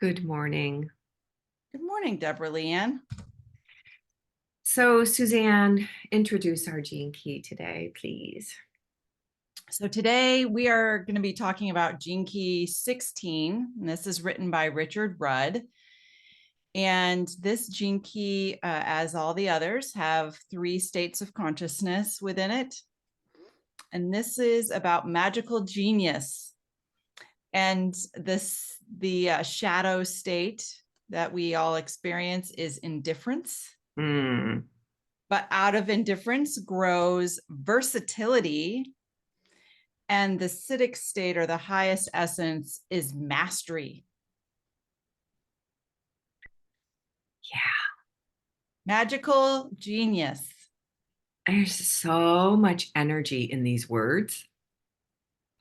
Good morning. Good morning, Deborah Leanne. So, Suzanne, introduce our gene key today, please. So today we are going to be talking about Gene Key 16, and this is written by Richard Rudd. And this gene key, as all the others, have 3 states of consciousness within it. And this is about magical genius. And the shadow state that we all experience is indifference. Mm, But out of indifference grows versatility. And the Siddhic state, or the highest essence, is mastery. yeah, Magical genius. there's so much energy in these words.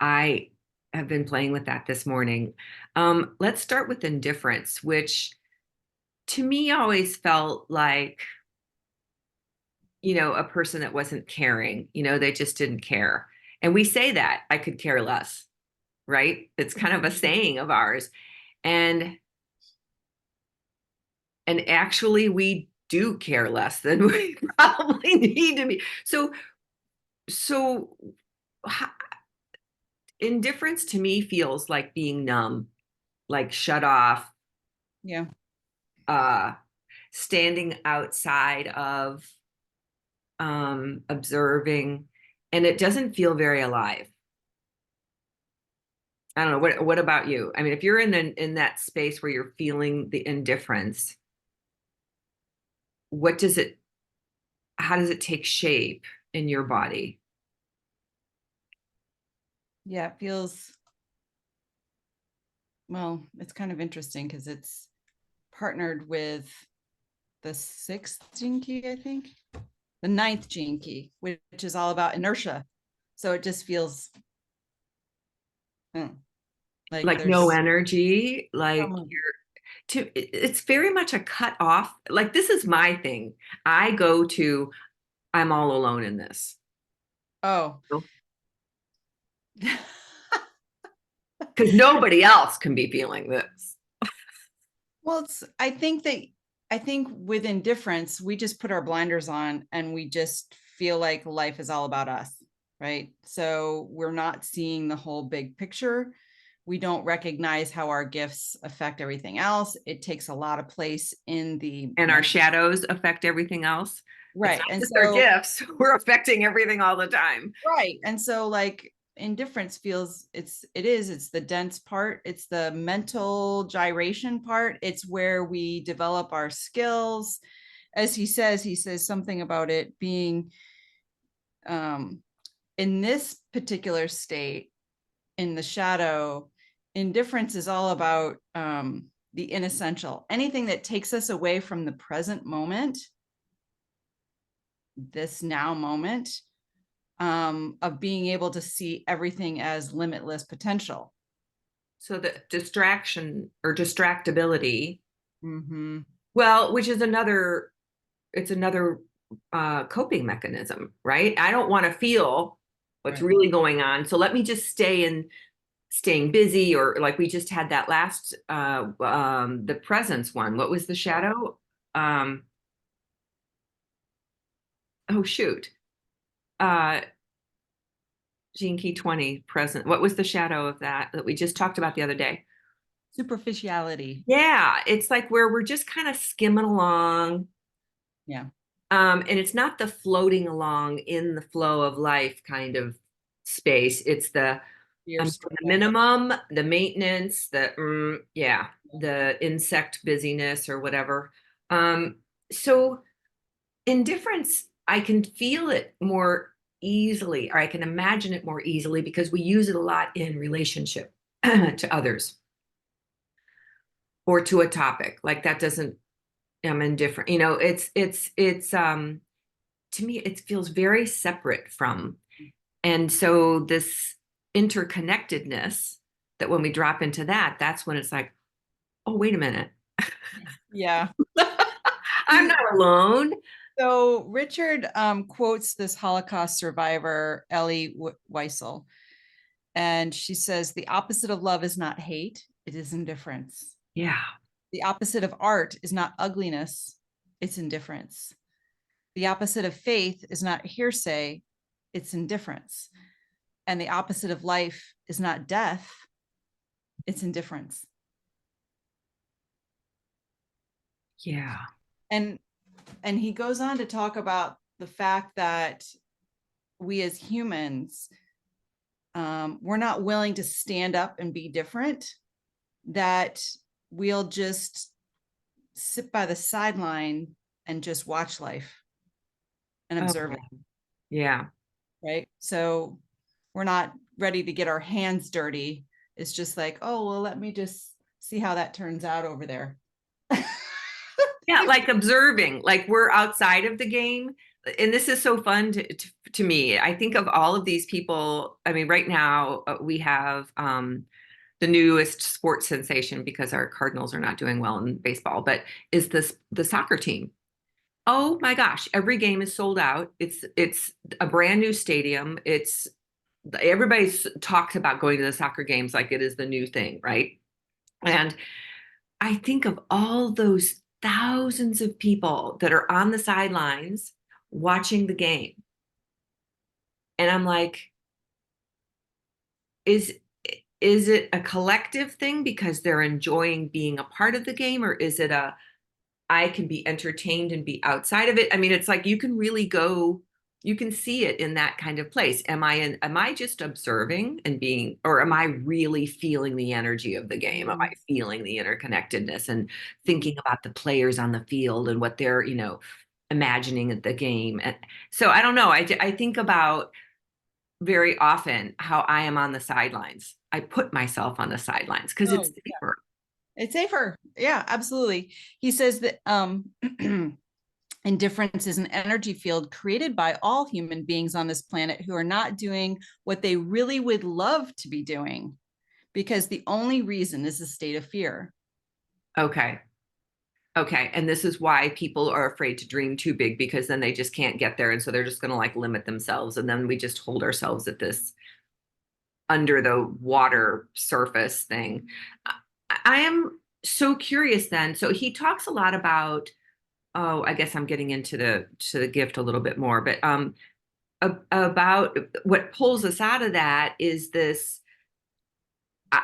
I have been playing with that this morning. Let's start with indifference, which to me always felt like, a person that wasn't caring, they just didn't care. And we say that, I could care less, right? It's kind of a saying of ours. And and actually we do care less than we probably need to be. So ho- indifference to me feels like being numb, like shut off, Yeah. uh standing outside of, observing, and it doesn't feel very alive. I don't know, what about you? I mean, if you're in that space where you're feeling the indifference, what does it how does it take shape in your body? Yeah. It feels, well, it's kind of interesting because it's partnered with the 6th gene key, I think, the 9th gene key, which is all about inertia. So it just feels like Like no there's energy, like some, it's very much a cut off. Like, this is my thing. I go to, I'm all alone in this. oh, Because nobody else can be feeling this. well, I think with indifference, we just put our blinders on and we just feel like life is all about us, right? So we're not seeing the whole big picture. We don't recognize how our gifts affect everything else. It takes a lot of place in the And our shadows affect everything else. It's right. not And just our so gifts, we're affecting everything all the time. right. And so like indifference feels it's the dense part, it's the mental gyration part, it's where we develop our skills. As he says something about it being um in this particular state, in the shadow, indifference is all about the inessential, anything that takes us away from the present moment, this now moment, of being able to see everything as limitless potential. So the distraction or distractibility, Mm-hmm. well, which is another coping mechanism, right? I don't want to feel what's Right. really going on. So let me just stay in staying busy, or like we just had that last the presence one. What was the shadow? Um oh shoot. Uh Gene Key 20 present. What was the shadow of that we just talked about the other day? Superficiality. Yeah, it's like where we're just kind of skimming along. Yeah. And it's not the floating along in the flow of life kind of space. It's the Fear I'm doing the struggle. minimum, the maintenance, yeah, the insect busyness or whatever. Um, so indifference, I can feel it more easily, or I can imagine it more easily because we use it a lot in relationship to others or to a topic. Like that doesn't, I'm indifferent. It's to me, it feels very separate from. And so this interconnectedness, that when we drop into that, that's when it's like, oh, wait a minute. Yeah. I'm not alone. So Richard quotes this Holocaust survivor, Ellie Wiesel, and she says, the opposite of love is not hate, it is indifference. Yeah. The opposite of art is not ugliness, it's indifference. The opposite of faith is not hearsay, it's indifference. And the opposite of life is not death, it's indifference. Yeah. And he goes on to talk about the fact that we as humans, we're not willing to stand up and be different, that we'll just sit by the sideline and just watch life and Oh, observe it, yeah. right? So we're not ready to get our hands dirty. It's just like, oh, well, let me just see how that turns out over there. Yeah, like observing, like we're outside of the game. And this is so fun to me. I think of all of these people. I mean, right now we have the newest sports sensation because our Cardinals are not doing well in baseball, but is this the soccer team? Oh my gosh, every game is sold out. It's a brand new stadium. It's everybody talks about going to the soccer games like it is the new thing, right? And I think of all those thousands of people that are on the sidelines watching the game. And I'm like, is is it a collective thing because they're enjoying being a part of the game, or is it a I can be entertained and be outside of it? I mean, it's like you can really go, you can see it in that kind of place. Am I just observing and being, or am I really feeling the energy of the game? Am I feeling the interconnectedness and thinking about the players on the field and what they're, imagining at the game? And so I don't know. I think about very often how I am on the sidelines. I put myself on the sidelines because it's Oh, safer. it's safer. Yeah, absolutely. He says that indifference is an energy field created by all human beings on this planet who are not doing what they really would love to be doing, because the only reason is a state of fear. Okay. Okay. And this is why people are afraid to dream too big because then they just can't get there. And so they're just going to like limit themselves. And then we just hold ourselves at this under the water surface thing. I am so curious then. So he talks a lot about, oh, I guess I'm getting into the gift a little bit more, but about what pulls us out of that is this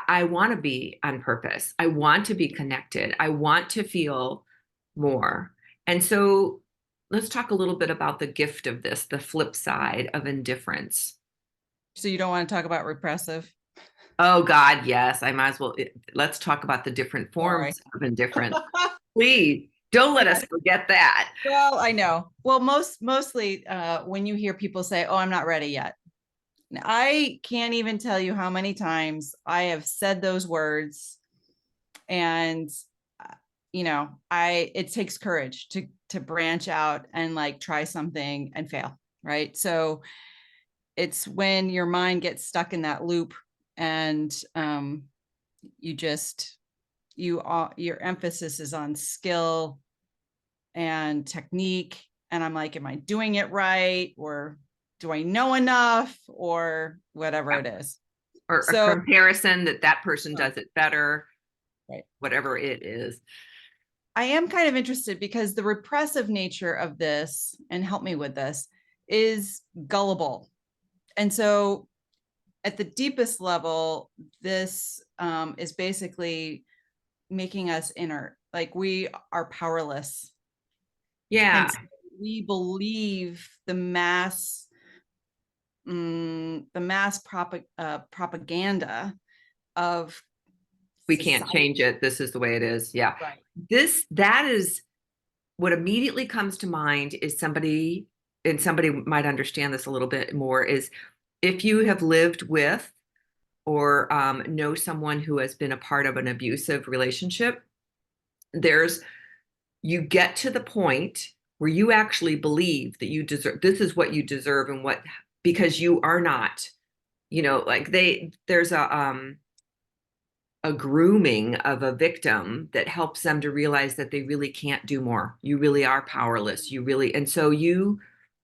I want to be on purpose. I want to be connected. I want to feel more. And so let's talk a little bit about the gift of this, the flip side of indifference. So you don't want to talk about repressive? Oh God, yes. I might as well. Let's talk about the different Sorry. forms of indifference. Please don't let Yeah. us forget that. Well, I know. Well, mostly when you hear people say, "Oh, I'm not ready yet," I can't even tell you how many times I have said those words, and I it takes courage to branch out and like try something and fail, right? So it's when your mind gets stuck in that loop, and you just your emphasis is on skill and technique, and I'm like, am I doing it right, or do I know enough, or whatever Yeah. it is. Or a So comparison that that person does it better, right, whatever it is. I am kind of interested because the repressive nature of this, and help me with this, is gullible. And so at the deepest level, this is basically making us inert, like we are powerless. Yeah, And so we believe the mass propaganda of we can't society. change it. This is the way it is. Yeah. Right. That is what immediately comes to mind is somebody, and somebody might understand this a little bit more, is if you have lived with or know someone who has been a part of an abusive relationship, there's you get to the point where you actually believe that you deserve this is what you deserve and what because you are not, like there's a grooming of a victim that helps them to realize that they really can't do more. You really are powerless. You really, and so you,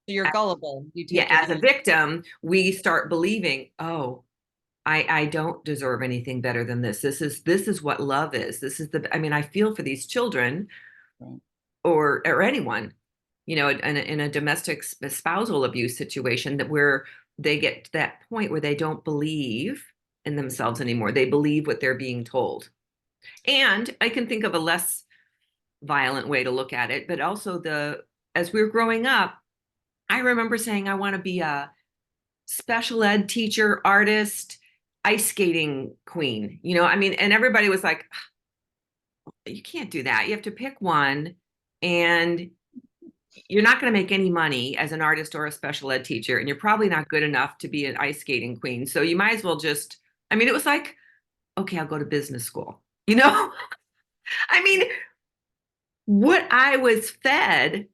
So you're gullible. You yeah, take as a advantage. victim, we start believing, oh, I don't deserve anything better than this. This is what love is. This is the, I mean, I feel for these children Right. or anyone, in a domestic spousal abuse situation, that where they get to that point where they don't believe in themselves anymore. They believe what they're being told. And I can think of a less violent way to look at it, but also as we were growing up, I remember saying I want to be a special ed teacher, artist, ice skating queen. I mean, and everybody was like, you can't do that. You have to pick one, and you're not going to make any money as an artist or a special ed teacher, and you're probably not good enough to be an ice skating queen. So you might as well just, I mean, it was like, okay, I'll go to business school. I mean, what I was fed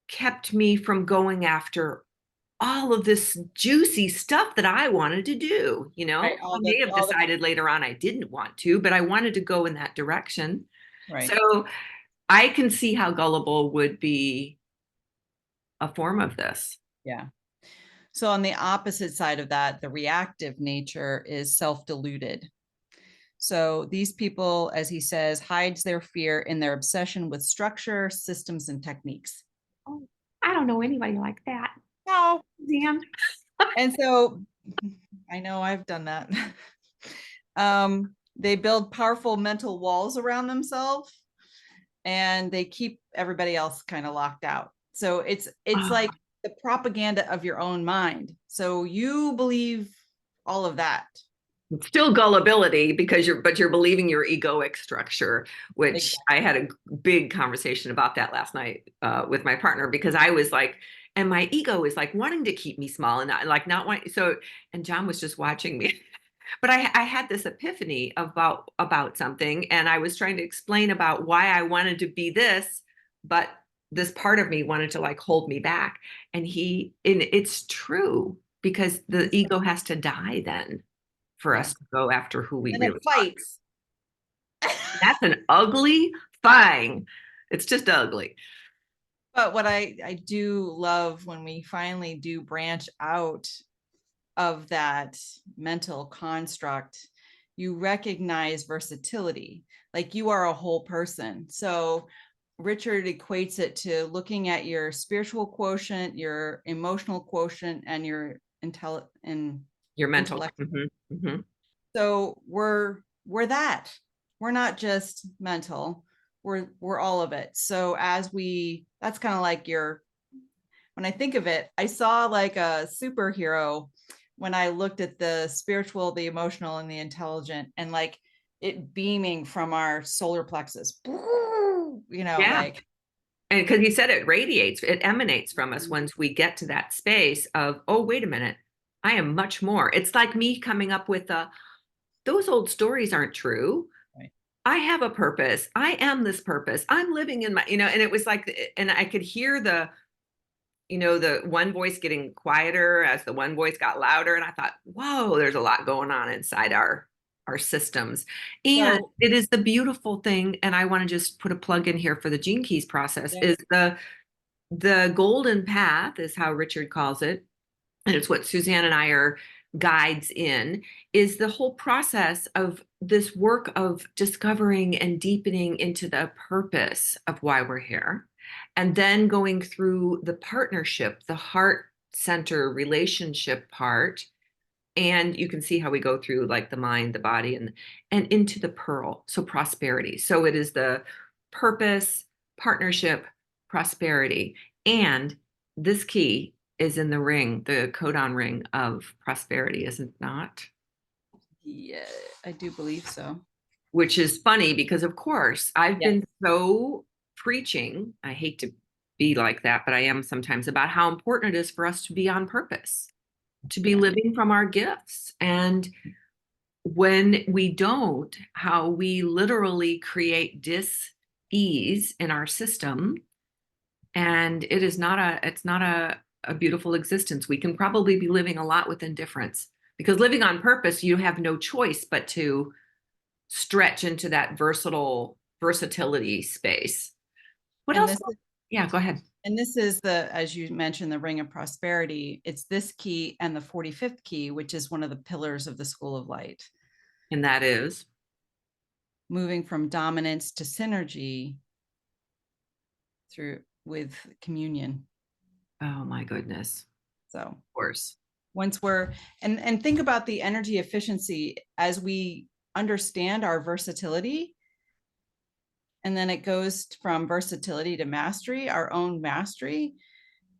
kept me from going after all of this juicy stuff that I wanted to do. Right. I may have decided later on I didn't want to, but I wanted to go in that direction. Right. So I can see how gullible would be a form of this. Yeah. So on the opposite side of that, the reactive nature is self-deluded. So these people, as he says, hides their fear in their obsession with structure, systems, and techniques. Oh, I don't know anybody like that. No. Dan. And so I know I've done that. They build powerful mental walls around themselves, and they keep everybody else kind of locked out. So it's like the propaganda of your own mind. So you believe all of that. It's still gullibility because you're believing your egoic structure, which Exactly. I had a big conversation about that last night with my partner, because I was like, and my ego is like wanting to keep me small and not wanting. So, and John was just watching me, but I had this epiphany about something, and I was trying to explain about why I wanted to be this, but this part of me wanted to like hold me back. And it's true, because the ego has to die then for Yeah. us to go after who we And it really are. fights. That's an ugly thing. It's just ugly. But what I do love when we finally do branch out of that mental construct, you recognize versatility. Like you are a whole person. So Richard equates it to looking at your spiritual quotient, your emotional quotient, and your Your mental. intellect. Mm-hmm. So we're that. We're not just mental. We're all of it. So that's kind of like when I think of it, I saw like a superhero when I looked at the spiritual, the emotional, and the intelligent, and like it beaming from our solar plexus. Yeah. Like And because he said it emanates from us once we get to that space of, oh, wait a minute, I am much more. It's like me coming up with those old stories aren't true. right. I have a purpose. I am this purpose. I'm living in and it was like, and I could hear the one voice getting quieter as the one voice got louder. And I thought, whoa, there's a lot going on inside our systems. And So it is the beautiful thing. And I want to just put a plug in here for the Gene Keys process yeah. is the golden path is how Richard calls it. And it's what Susanne and I are guides in, is the whole process of this work of discovering and deepening into the purpose of why we're here. And then going through the partnership, the heart center relationship part. And you can see how we go through like the mind, the body, and into the pearl. So prosperity. So it is the purpose, partnership, prosperity. And this key is in the ring, the codon ring of prosperity, is it not? Yeah, I do believe so. Which is funny because, of course, I've Yes. been so preaching. I hate to be like that, but I am sometimes, about how important it is for us to be on purpose, to be Yeah. living from our gifts. And when we don't, how we literally create dis-ease in our system. And it's not a beautiful existence. We can probably be living a lot with indifference, because living on purpose, you have no choice but to stretch into that versatility space. What And else? this Yeah, go ahead. And this is the, as you mentioned, the ring of prosperity. It's this key and the 45th key, which is one of the pillars of the school of light, And that is, moving from dominance to synergy through with communion. oh my goodness, So of course. once we're, and think about the energy efficiency as we understand our versatility, and then it goes from versatility to mastery, our own mastery.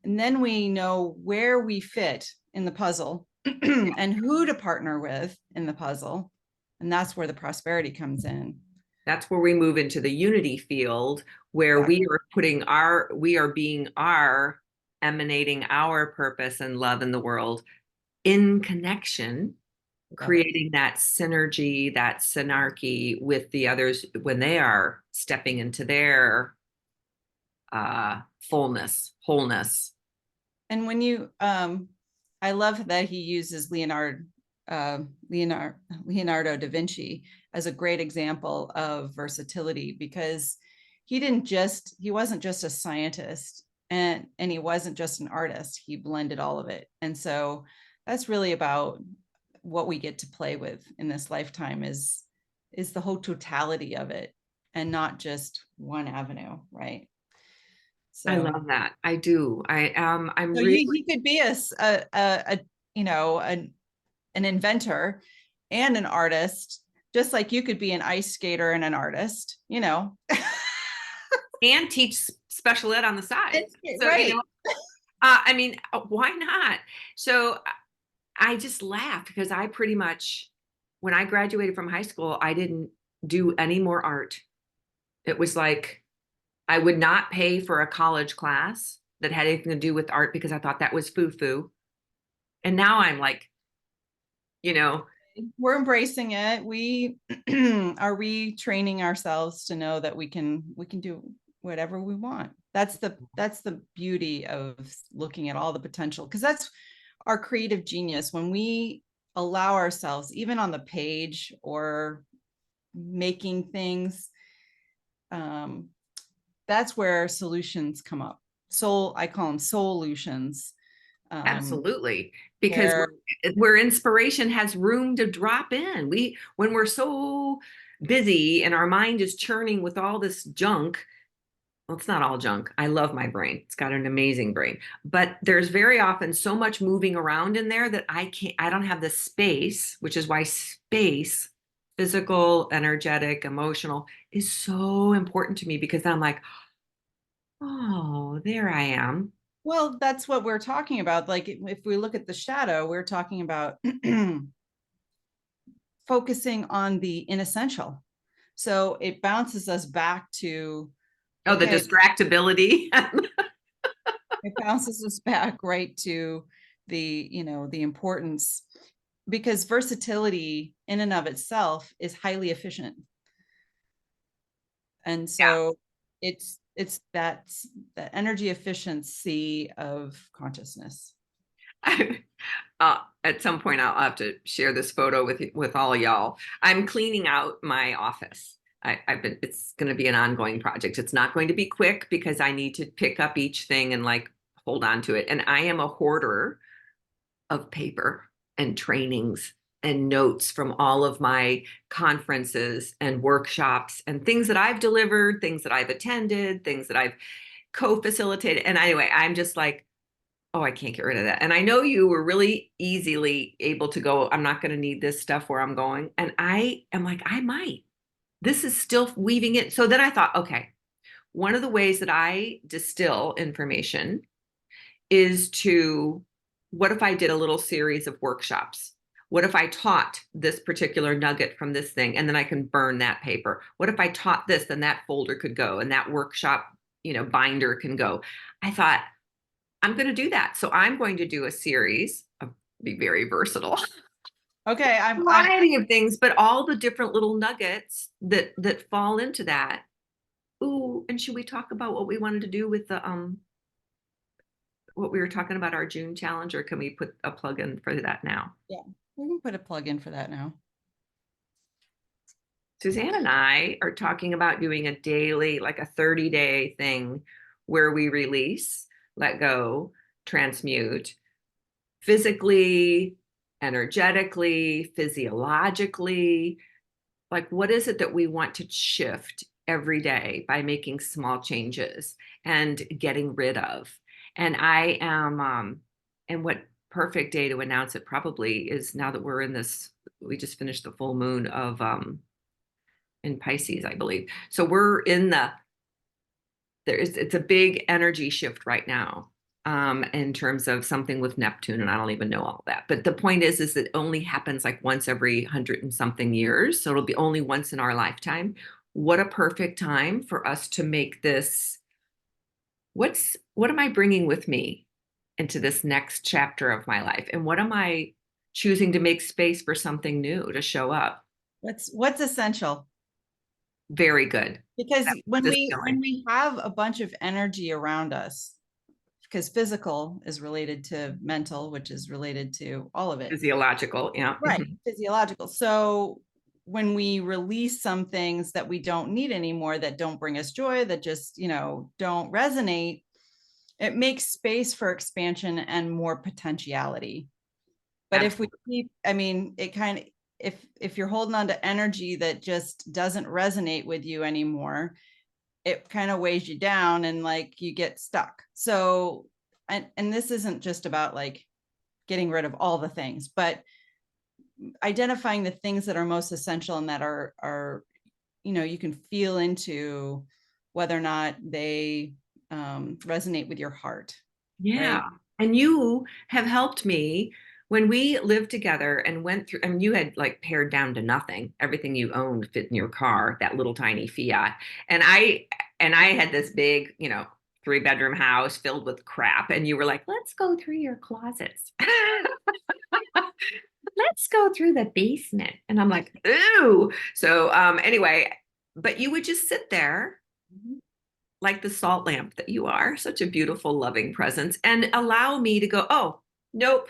And then we know where we fit in the puzzle and who to partner with in the puzzle. And that's where the prosperity comes in. That's where we move into the unity field where Exactly. we are being our emanating our purpose and love in the world in connection, With others. creating that synergy, that synarchy with the others when they are stepping into their fullness, wholeness. And when you, I love that he uses Leonardo da Vinci as a great example of versatility, because he wasn't just a scientist, and he wasn't just an artist. He blended all of it. And so that's really about what we get to play with in this lifetime is the whole totality of it, and not just one avenue, right? I So love that. I do. I'm so really he could be a you know an inventor and an artist, just like you could be an ice skater and an artist, you know. and teach special ed on the side. So, Right. I mean, why not? So I just laughed because I pretty much, when I graduated from high school, I didn't do any more art. It was like I would not pay for a college class that had anything to do with art because I thought that was foo-foo. And now I'm like, you know, We're embracing it. We are retraining ourselves to know that we can do whatever we want. That's the beauty of looking at all the potential, because that's our creative genius. When we allow ourselves, even on the page or making things, um, that's where solutions come up. I call them solutions. absolutely. Because Where where inspiration has room to drop in. When we're so busy and our mind is churning with all this junk, well, it's not all junk. I love my brain. It's got an amazing brain. But there's very often so much moving around in there that I don't have the space, which is why space, physical, energetic, emotional, is so important to me because I'm like, oh, there I am. well, that's what we're talking about. Like if we look at the shadow, we're talking about focusing on the inessential. So it bounces us back to, Oh, the okay, distractibility. it bounces us back right to the importance, because versatility in and of itself is highly efficient. And so it's that energy efficiency of consciousness. At some point, I'll have to share this photo with all y'all. I'm cleaning out my office. I've been. It's going to be an ongoing project. It's not going to be quick because I need to pick up each thing and like hold on to it. And I am a hoarder of paper and trainings and notes from all of my conferences and workshops and things that I've delivered, things that I've attended, things that I've co-facilitated. And anyway, I'm just like, oh, I can't get rid of that. And I know you were really easily able to go, I'm not going to need this stuff where I'm going. And I am like, I might. This is still weaving it. So then I thought, okay, one of the ways that I distill information is to, what if I did a little series of workshops? What if I taught this particular nugget from this thing and then I can burn that paper? What if I taught this, then that folder could go and that workshop, binder can go. I thought, I'm going to do that. So I'm going to do a series of, be very versatile, Okay, I'm variety of things, but all the different little nuggets that fall into that. Ooh, and should we talk about what we wanted to do with the what we were talking about our June challenge, or can we put a plug in for that now? yeah, we can put a plug in for that now. Susanne and I are talking about doing a daily, like a 30-day thing where we release, let go, transmute physically, energetically, physiologically. Like, what is it that we want to shift every day by making small changes and getting rid of? And I am, and what perfect day to announce it probably is now that we're in this, we just finished the full moon of, in Pisces, I believe. So we're in it's a big energy shift right now, in terms of something with Neptune, and I don't even know all that. But the point is it only happens like once every 100 and something years. So it'll be only once in our lifetime. What a perfect time for us to make this. What am I bringing with me into this next chapter of my life? And what am I choosing to make space for something new to show up? What's essential? Very good. Because That's when this when feeling. we have a bunch of energy around us, because physical is related to mental, which is related to all of it. Physiological, yeah. Right, Mhm. physiological. So when we release some things that we don't need anymore, that don't bring us joy, that just, don't resonate, it makes space for expansion and more potentiality. But if we Absolutely. keep, I mean, it kind of, if you're holding on to energy that just doesn't resonate with you anymore, it kind of weighs you down and like you get stuck. So, and this isn't just about like getting rid of all the things, but identifying the things that are most essential and that are you can feel into whether or not they resonate with your heart, Yeah. right? And you have helped me when we lived together and went through, I mean, you had like pared down to nothing. Everything you owned fit in your car, that little tiny Fiat. And I had this big, 3-bedroom house filled with crap. And you were like, let's go through your closets. Let's go through the basement. And I'm like, ooh. So anyway, but you would just sit there like the salt lamp that you are, such a beautiful, loving presence, and allow me to go, oh, nope,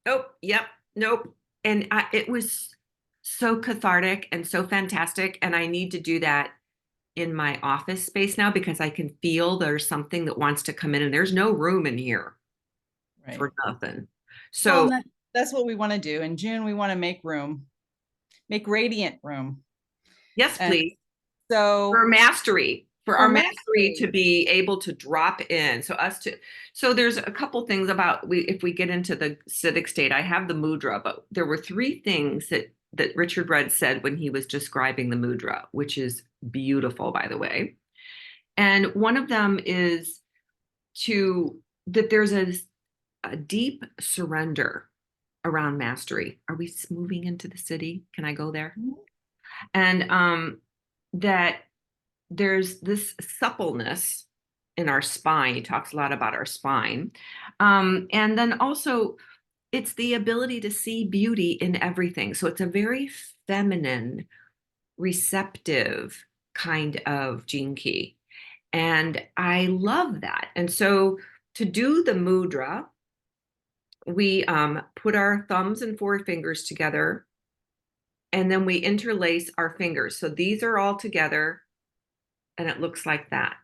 nope, yep, nope. And it was so cathartic and so fantastic. And I need to do that in my office space now because I can feel there's something that wants to come in, and there's no room in here Right. for nothing. Well, So, and that's what we want to do in June. We want to make room, make radiant room. yes, And please. For so mastery, for for our mastery mastery. to be able to drop in, so there's a couple things about, we if we get into the citic state. I have the mudra, but there were three things that Richard Rudd said when he was describing the mudra, which is beautiful, by the way. And one of them is to that there's a deep surrender around mastery. Are we moving into the city? Can I go there? And that there's this suppleness in our spine. He talks a lot about our spine. And then also, it's the ability to see beauty in everything. So it's a very feminine, receptive kind of gene key. And I love that. And so to do the mudra, we put our thumbs and forefingers together, and then we interlace our fingers. So these are all together, and it looks like that.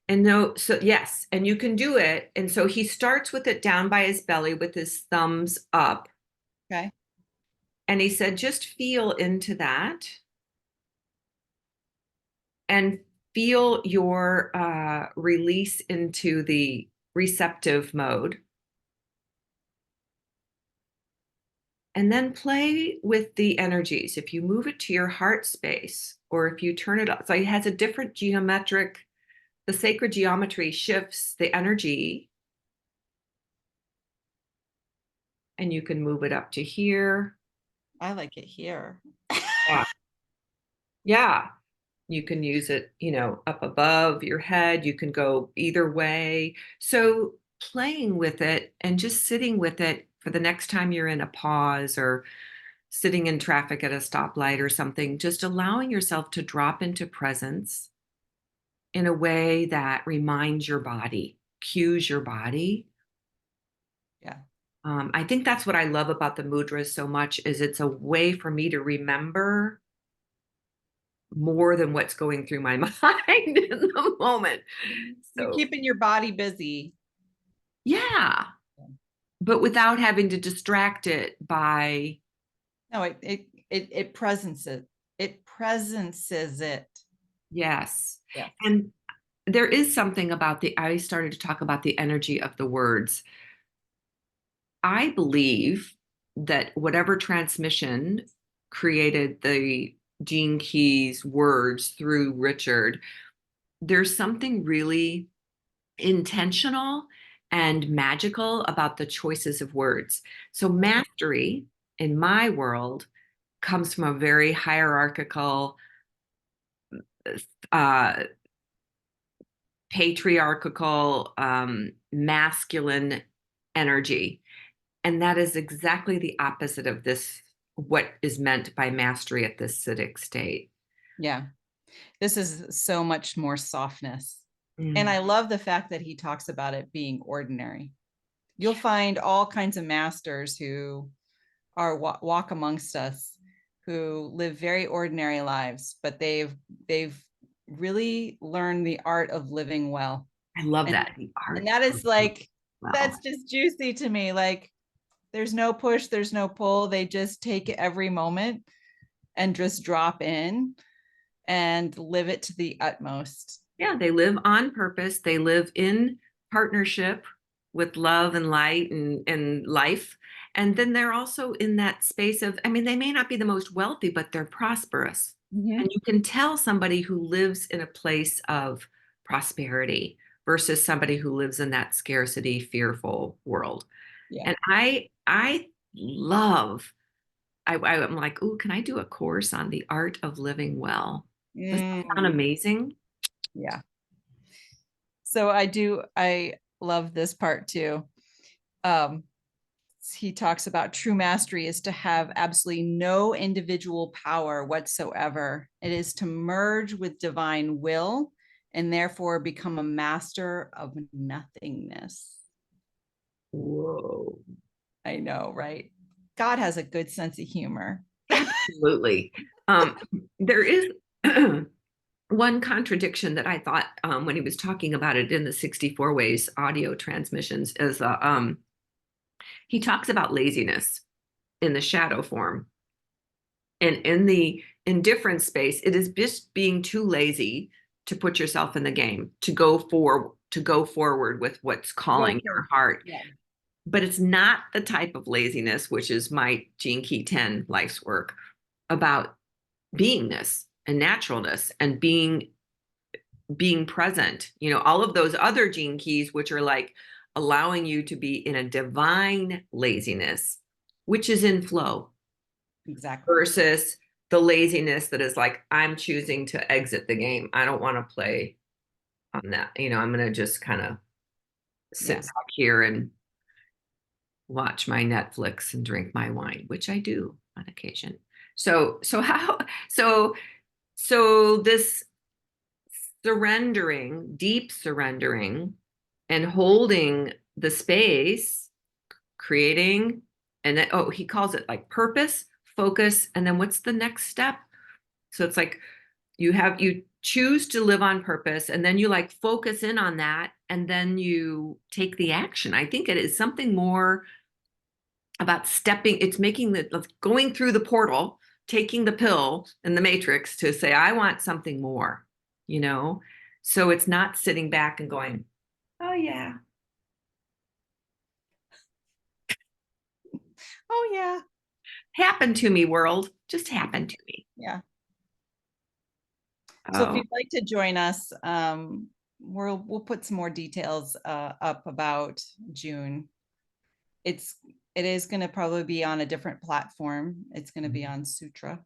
And no, so yes, and you can do it. And so he starts with it down by his belly with his thumbs up. Okay. And he said, just feel into that and feel your release into the receptive mode. And then play with the energies. If you move it to your heart space, or if you turn it up, so it has a different geometric, the sacred geometry shifts the energy, and you can move it up to here. I like it here. Yeah. Yeah. You can use it, up above your head. You can go either way. So playing with it and just sitting with it for the next time you're in a pause or sitting in traffic at a stoplight or something, just allowing yourself to drop into presence in a way that reminds your body, cues your body. Yeah. I think that's what I love about the mudras so much is it's a way for me to remember more than what's going through my mind in the moment. You're So, keeping your body busy. yeah, but without having to distract it by, No, it presences it. yes. Yeah. And there is something about I started to talk about the energy of the words. I believe that whatever transmission created the Gene Keys words through Richard, there's something really intentional and magical about the choices of words. So, mastery in my world comes from a very hierarchical, uh, patriarchal, masculine energy. And that is exactly the opposite of this, what is meant by mastery at this acidic state. Yeah. This is so much more softness. And Mm. I love the fact that he talks about it being ordinary. You'll find all kinds of masters who are walk amongst us who live very ordinary lives, but they've really learned the art of living well. I love And that. The and art that of is like well. that's just juicy to me. Like there's no push, there's no pull. They just take every moment and just drop in and live it to the utmost. Yeah, they live on purpose. They live in partnership with love and light and life. And then they're also in that space of, I mean, they may not be the most wealthy, but they're prosperous. And Mm-hmm. you can tell somebody who lives in a place of prosperity versus somebody who lives in that scarcity, fearful world. Yeah. And I love, I'm like, oh, can I do a course on the art of living well? Does that sound Mm, amazing? yeah. So I love this part too. Um, he talks about true mastery is to have absolutely no individual power whatsoever. It is to merge with divine will and therefore become a master of nothingness. Whoa. I know, right? God has a good sense of humor. Absolutely. Um, there is one contradiction that I thought when he was talking about it in the 64 ways audio transmissions is he talks about laziness in the shadow form. And in the indifference space, it is just being too lazy to put yourself in the game, to go forward with what's Go calling for your heart. yeah. But it's not the type of laziness, which is my Gene Key 10 life's work about beingness and naturalness and being present, all of those other gene keys which are like allowing you to be in a divine laziness, which is in flow, Exactly. versus the laziness that is like, I'm choosing to exit the game, I don't want to play on that, I'm going to just kind of sit Yeah. back here and watch my Netflix and drink my wine, which I do on occasion. So how so so this surrendering, deep surrendering, and holding the space, creating, and then, oh, he calls it like purpose, focus, and then what's the next step? So it's like you choose to live on purpose, and then you like focus in on that, and then you take the action. I think it is something more about it's making going through the portal, taking the pill in the matrix to say, I want something more, you know? So it's not sitting back and going, oh yeah, Oh yeah. happened to me, world, just happened to me. Yeah. So if Oh, you'd like to join us, we'll put some more details up about June. It's it is going to probably be on a different platform. It's going to be on Sutra,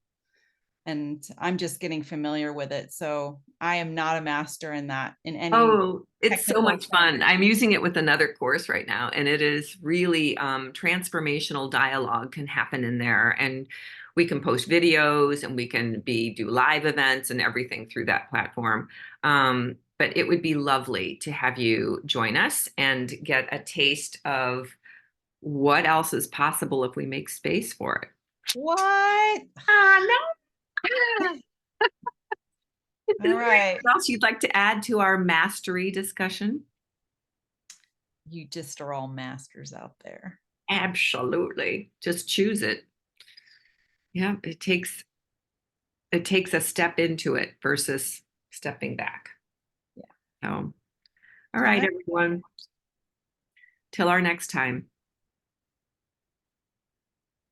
and I'm just getting familiar with it. So I am not a master in that in any oh, it's so technical much sense. fun. I'm using it with another course right now, and it is really transformational dialogue can happen in there. And we can post videos and we can do live events and everything through that platform. But it would be lovely to have you join us and get a taste of what else is possible if we make space for it. What? Ah, no. All right. What else you'd like to add to our mastery discussion? You just are all masters out there. Absolutely. Just choose it. Yeah, it takes a step into it versus stepping back. Yeah. So, all Till right, next everyone. Till our next time.